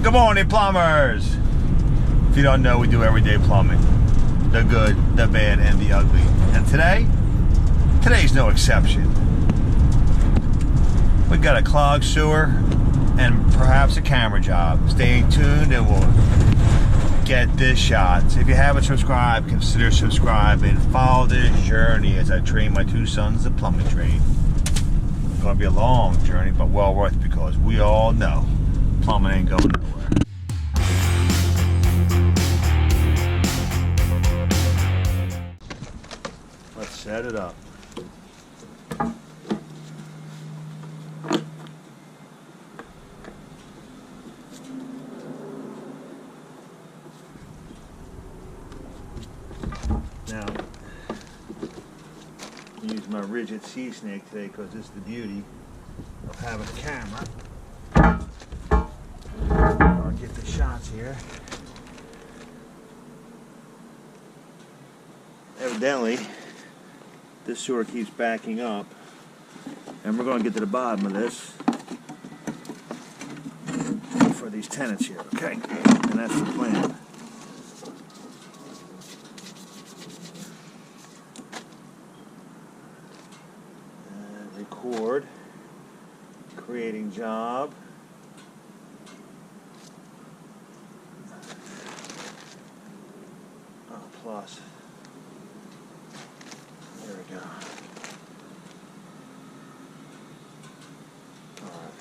Good morning, plumbers. If you don't know, we do everyday plumbing. The good, the bad, and the ugly. And today's no exception. We got a clogged sewer and perhaps a camera job. Stay tuned and we'll get this shot. So if you haven't subscribed, consider subscribing. Follow this journey as I train my two sons the plumbing trade. It's going to be a long journey, but well worth it because we all know plumbing ain't going nowhere. Let's set it up. Now, I use my Ridgid sea snake today because it's the beauty of having a camera. I'll get the shots here. Evidently, this sewer keeps backing up, and we're going to get to the bottom of this for these tenants here, okay? And that's the plan. And record, creating job. Oh, plus. There we go. Alright.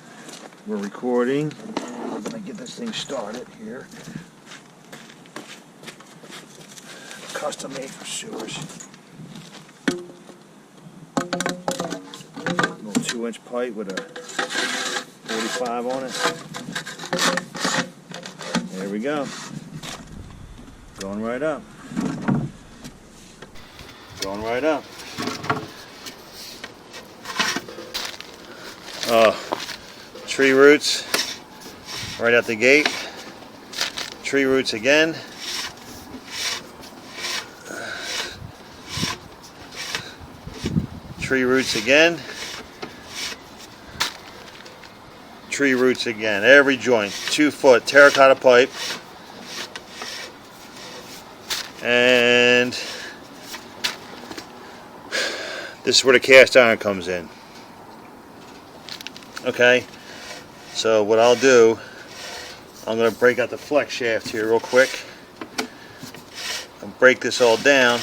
We're recording, and we're going to get this thing started here. Custom made for sewers. Little 2-inch pipe with a 45 on it. There we go. Going right up. Going right up. Tree roots right out the gate. Tree roots again. Tree roots again. Tree roots again. Every joint. 2-foot terracotta pipe. And this is where the cast iron comes in. Okay, so what I'll do, I'm going to break out the flex shaft here real quick and break this all down.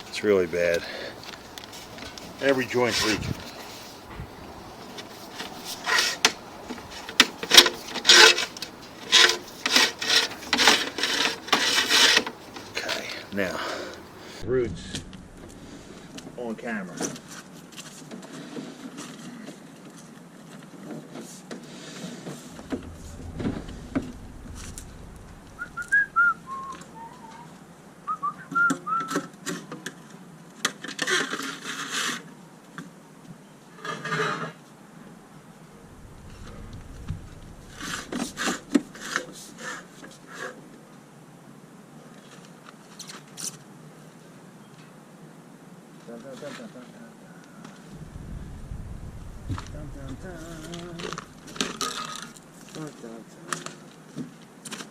It's really bad. Every joint's leaking. Okay, now, roots on camera.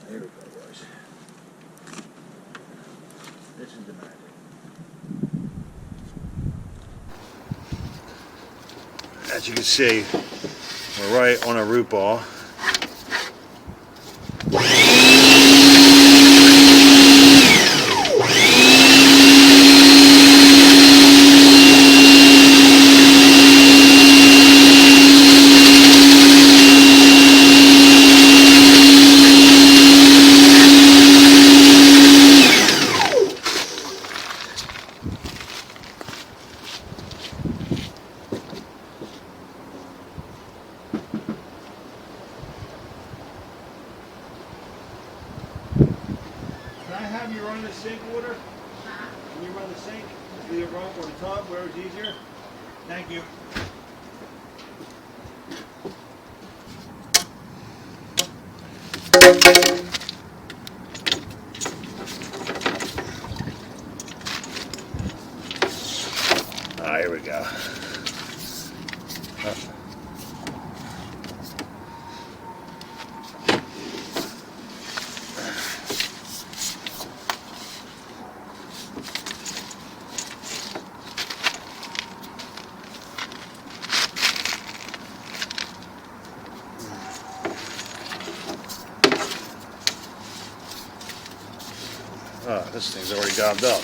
Here we go, boys. This is the magic. As you can see, we're right on a root ball. Can I have you run the sink water? Can you run the sink? Either run or the tub, wherever's easier. Thank you. Ah, here we go. Oh, this thing's already gobbed up.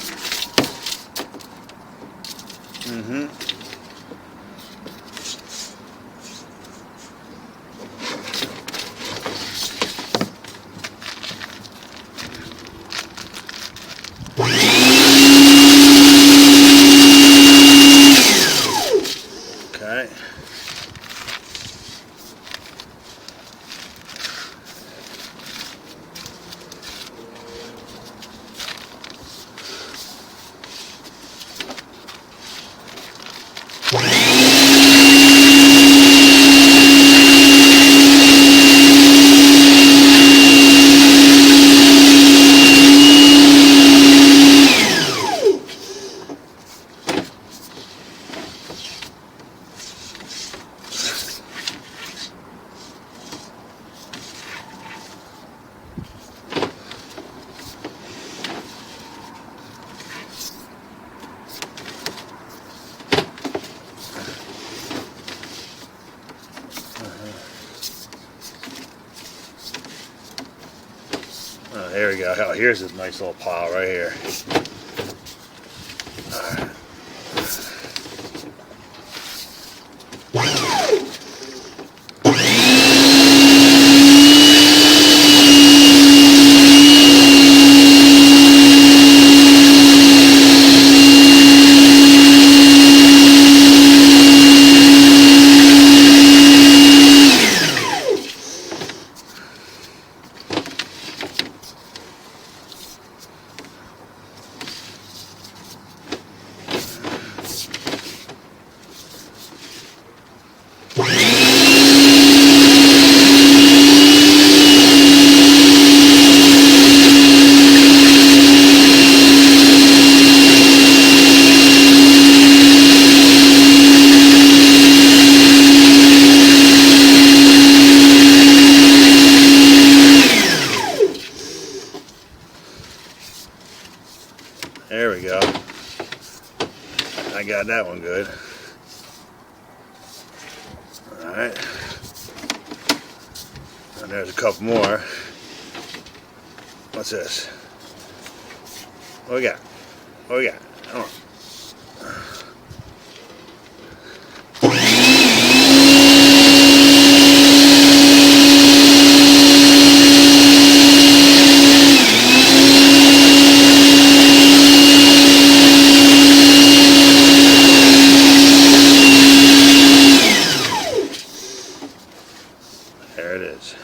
Okay. Oh, here we go. Oh, here's this nice little pile right here. All right. There we go. I got that one good. Alright. And there's a couple more. What's this? What we got? What we got? Come on. There it is.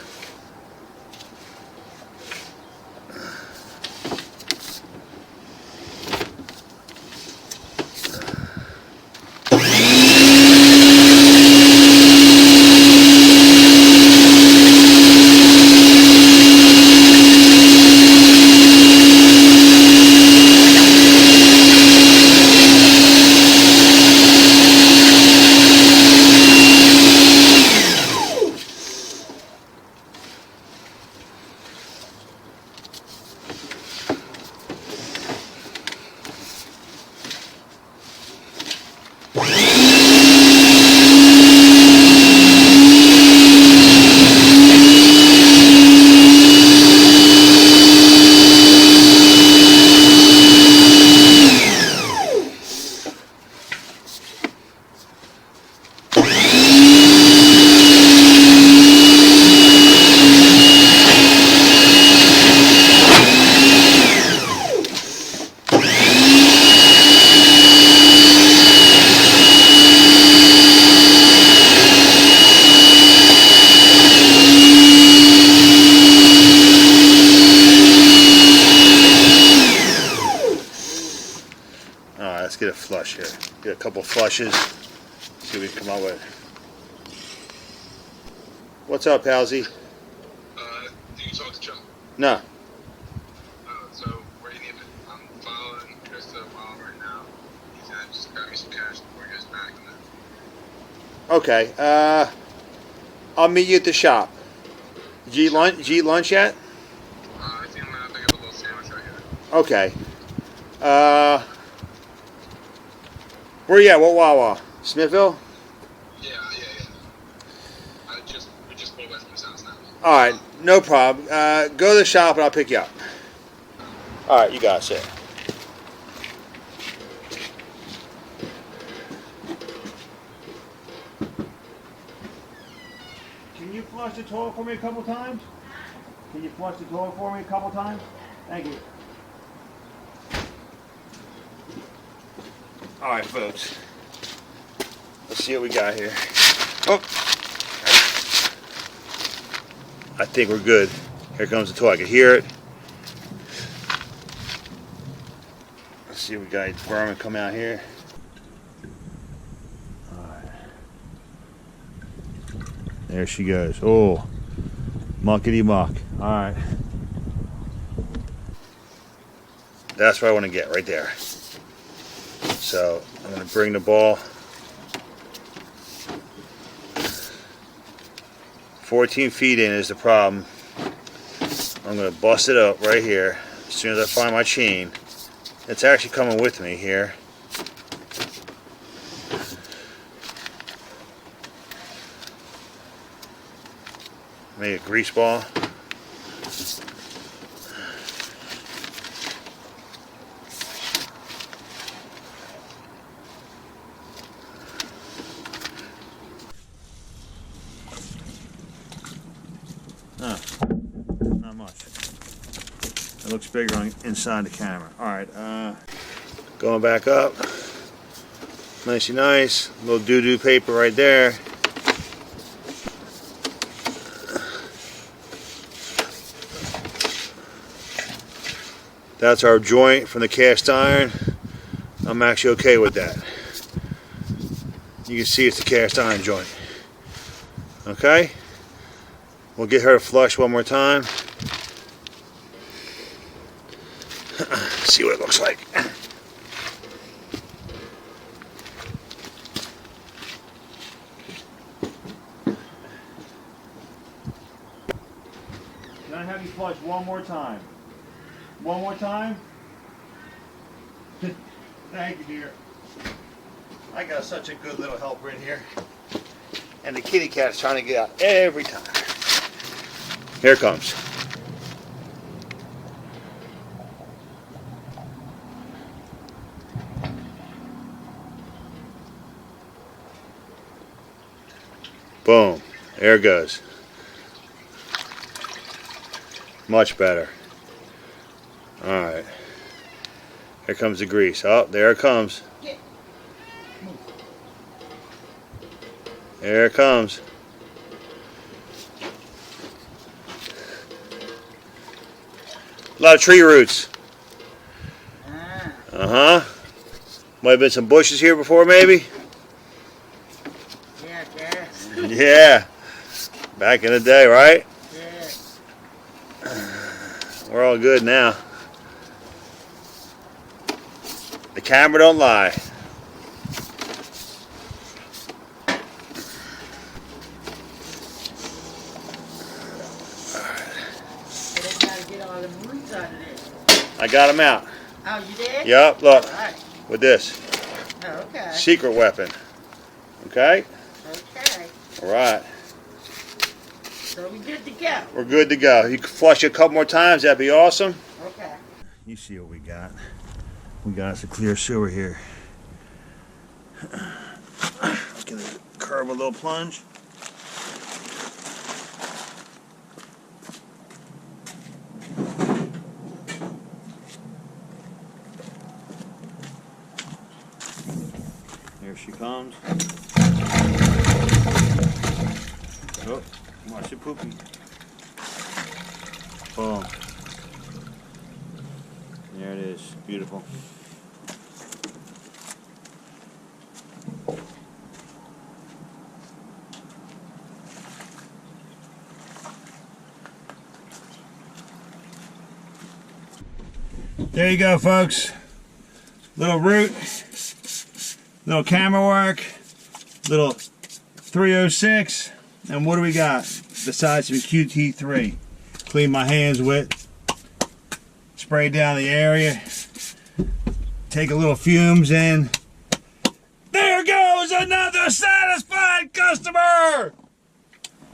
Let's get a flush here. Get a couple flushes. See what we can come up with. What's up, Palsy? The Can you talk to Chuck? No. So where do you need it? I'm following Chris to follow right now. He's gonna just grab me some cash before he goes back. And then... Okay. I'll meet you at the shop. Did you eat lunch yet? I think I'm gonna pick up a little sandwich right here. Okay. Where you at? What Wawa? Smithville? Yeah. We just pulled away from his house now. All right, no problem. Go to the shop and I'll pick you up. All right, you got it. Can you flush the toilet for me a couple times? Can you flush the toilet for me a couple times? Thank you. All right, folks. Let's see what we got here. Oh, I think we're good. Here comes the toilet. I can hear it. Let's see what we got. Vermin come out here. All right. There she goes. Oh, muckety muck. All right. That's what I want to get right there. So I'm going to bring the ball 14 feet in is the problem. I'm going to bust it up right here as soon as I find my chain. It's actually coming with me here. Make a grease ball. Not much. It looks bigger on inside the camera. Alright, going back up. Nicey nice. Little doo-doo paper right there. That's our joint from the cast iron. I'm actually okay with that. You can see it's the cast iron joint. Okay? We'll get her to flush one more time. See what it looks like. Can I have you flush one more time? One more time? Thank you, dear. I got such a good little helper in here. And the kitty cat's trying to get out every time. Here it comes. Boom. There it goes. Much better. Alright. Here comes the grease. Oh, there it comes. There it comes. A lot of tree roots. Uh-huh. Might have been some bushes here before, maybe? Yeah, I guess. Yeah. Back in the day, right? Yeah. We're all good now. The camera don't lie. I got him out. Oh, you did? Yep, look. Right. With this. Oh, okay. Secret weapon. Okay? Okay. Alright. So we good to go. We're good to go. You can flush it a couple more times, that'd be awesome. Okay. You see what we got. We got us a clear sewer here. Let's get a curve a little plunge. Here she comes. Oh, watch it poopy. Boom. There it is. Beautiful. There you go, folks. Little root, little camera work, little 306, and what do we got besides some QT3? Clean my hands with, spray down the area, take a little fumes in. There goes another satisfied customer!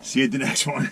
See you at the next one.